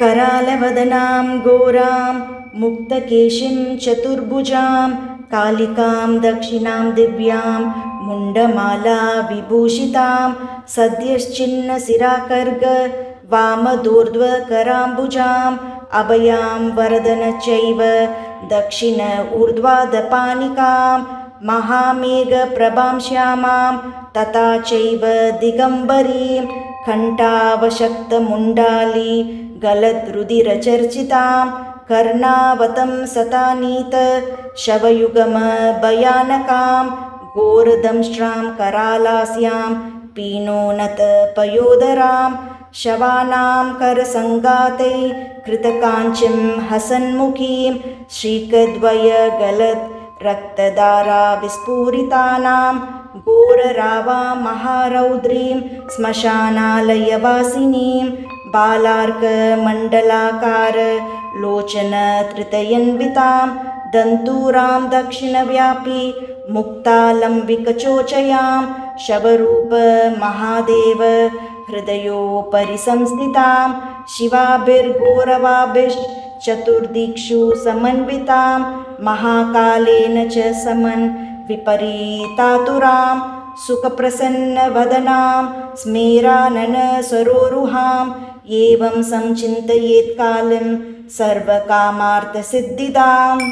करालवदनां घोरां मुक्तकेशीं चतुर्भुजां कालिकां दक्षिणां दिव्यां मुण्डमाला विभूषितां सद्यश्चिन्नशिराकर्ग वामदूर्ध्वकराम्बुजाम् अभयां वरदनचैव दक्षिण ऊर्ध्वाधपानिकां महामेघप्रभां श्यामां तथा चैव दिगम्बरीं कण्ठावशक्तमुण्डाली गलद्रुधिरचर्चितां कर्णावतं सतानीत शवयुगमभयानकां घोरदंष्ट्रां करालास्यां पीनोन्नत पयोदरां शवानां करसङ्गातै कृतकाञ्चीं हसन्मुखीं श्रीकद्वयगलद् रक्तधारा विस्फुरितानां घोररावां महारौद्रीं श्मशानालयवासिनीं बालार्कमण्डलाकार लोचनत्रितयन्वितां दन्तूरां दक्षिणव्यापी मुक्तालम्बिकचोचयां शवरूपमहादेव हृदयोपरि संस्थितां शिवाभिर्गौरवाभिश्चतुर्दिक्षु समन्वितां महाकालेन च समन् विपरीतातुरां सुखप्रसन्नवदनां स्मेरानन सरोरुहाम् एवं संचिन्तयेत् कालं सर्वकामार्थसिद्धिदाम्।